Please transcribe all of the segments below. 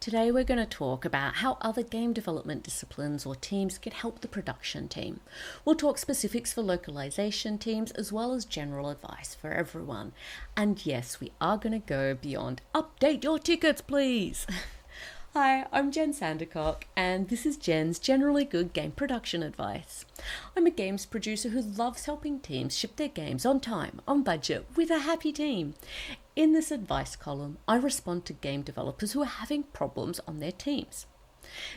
Today we're going to talk about how other game development disciplines or teams can help the production team. We'll talk specifics for localization teams as well as general advice for everyone. And yes, we are going to go beyond update your tickets, please. Hi, I'm Jenn Sandercock, and this is Jenn's Generally Good Game Production Advice. I'm a games producer who loves helping teams ship their games on time, on budget, with a happy team. In this advice column, I respond to game developers who are having problems on their teams.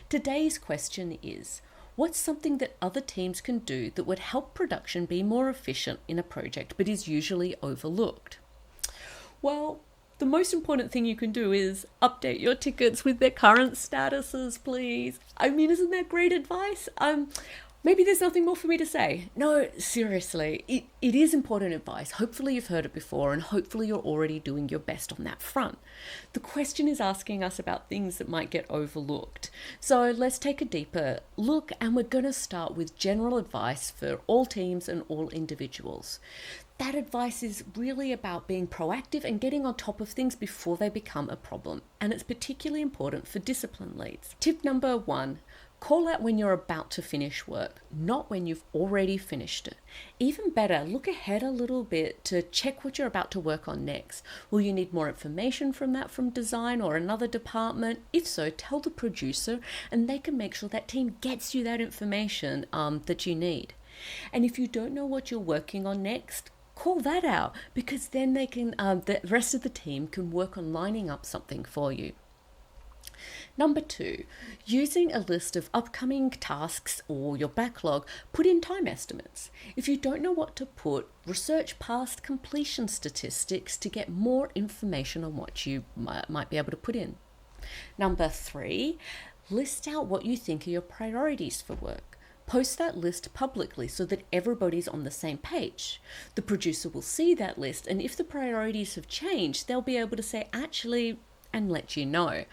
Today's question is, what's something that other teams can do that would help production be more efficient in a project but is usually overlooked? Well, the most important thing you can do is update your tickets with their current statuses, please. I mean, isn't that great advice? Maybe there's nothing more for me to say. No, seriously, it is important advice. Hopefully you've heard it before and hopefully you're already doing your best on that front. The question is asking us about things that might get overlooked. So let's take a deeper look, and we're going to start with general advice for all teams and all individuals. That advice is really about being proactive and getting on top of things before they become a problem. And it's particularly important for discipline leads. Tip number 1, call out when you're about to finish work, not when you've already finished it. Even better, look ahead a little bit to check what you're about to work on next. Will you need more information from design or another department? If so, tell the producer and they can make sure that team gets you that information that you need. And if you don't know what you're working on next, call that out, because then they can, the rest of the team can work on lining up something for you. Number 2, using a list of upcoming tasks or your backlog, put in time estimates. If you don't know what to put, research past completion statistics to get more information on what you might be able to put in. Number 3, list out what you think are your priorities for work. Post that list publicly so that everybody's on the same page. The producer will see that list, and if the priorities have changed, they'll be able to say, actually, and let you know.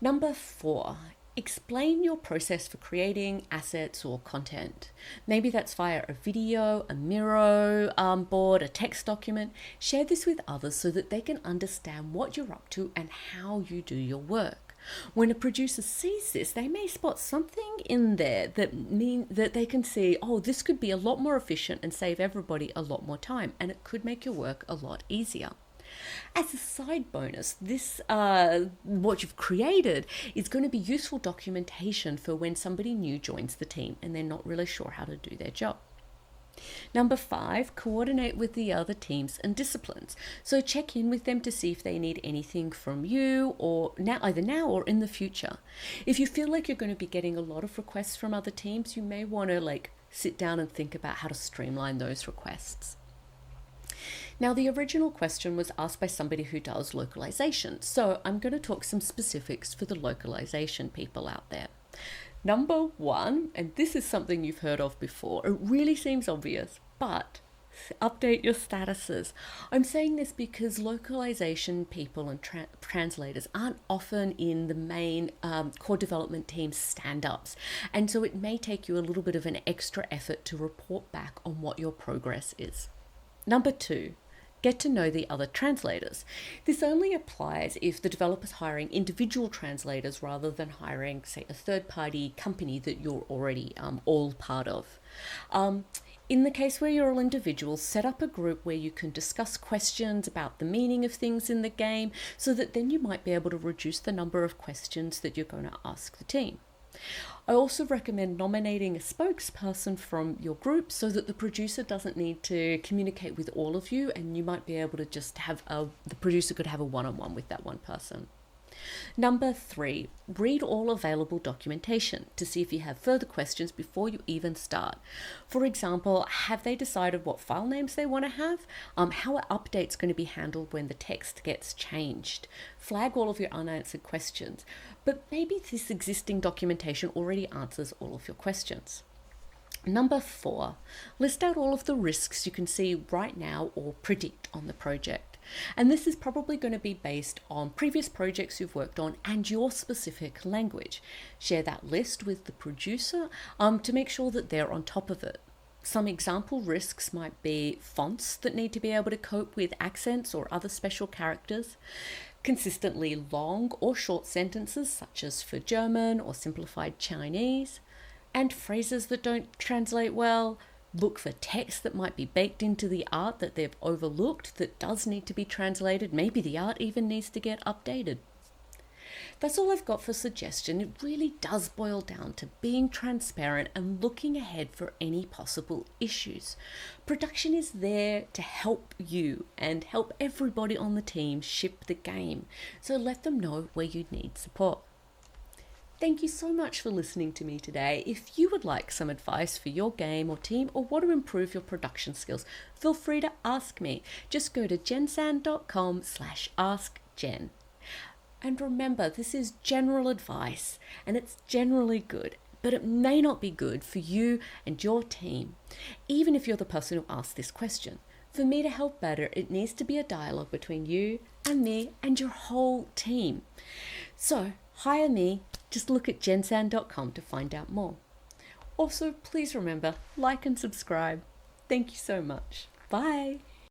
Number 4, explain your process for creating assets or content. Maybe that's via a video, a Miro board, a text document. Share this with others so that they can understand what you're up to and how you do your work. When a producer sees this, they may spot something in there that they can see, oh, this could be a lot more efficient and save everybody a lot more time, and it could make your work a lot easier. As a side bonus, this what you've created is going to be useful documentation for when somebody new joins the team and they're not really sure how to do their job. Number 5, coordinate with the other teams and disciplines. So check in with them to see if they need anything from you, or either now or in the future. If you feel like you're going to be getting a lot of requests from other teams, you may want to sit down and think about how to streamline those requests. Now, the original question was asked by somebody who does localization, so I'm going to talk some specifics for the localization people out there. Number 1, and this is something you've heard of before, it really seems obvious, but update your statuses. I'm saying this because localization people and translators aren't often in the main core development team stand-ups, and so it may take you a little bit of an extra effort to report back on what your progress is. Number 2, get to know the other translators. This only applies if the developer's hiring individual translators rather than hiring, say, a third-party company that you're already all part of. In the case where you're all individuals, set up a group where you can discuss questions about the meaning of things in the game, so that then you might be able to reduce the number of questions that you're going to ask the team. I also recommend nominating a spokesperson from your group so that the producer doesn't need to communicate with all of you, and you might be able to just have the producer could have a one-on-one with that one person. Number 3, read all available documentation to see if you have further questions before you even start. For example, have they decided what file names they want to have? How are updates going to be handled when the text gets changed? Flag all of your unanswered questions, but maybe this existing documentation already answers all of your questions. Number 4, list out all of the risks you can see right now or predict on the project. And this is probably going to be based on previous projects you've worked on and your specific language. Share that list with the producer to make sure that they're on top of it. Some example risks might be fonts that need to be able to cope with accents or other special characters, consistently long or short sentences, such as for German or simplified Chinese, and phrases that don't translate well. Look for text that might be baked into the art that they've overlooked that does need to be translated. Maybe the art even needs to get updated. That's all I've got for suggestion. It really does boil down to being transparent and looking ahead for any possible issues. Production is there to help you and help everybody on the team ship the game, so let them know where you need support. Thank you so much for listening to me today. If you would like some advice for your game or team or want to improve your production skills, feel free to ask me. Just go to jensan.com/askjen. And remember, this is general advice and it's generally good, but it may not be good for you and your team, even if you're the person who asked this question. For me to help better, it needs to be a dialogue between you and me and your whole team. So hire me. Just look at jensan.com to find out more. Also, please remember, like and subscribe. Thank you so much. Bye.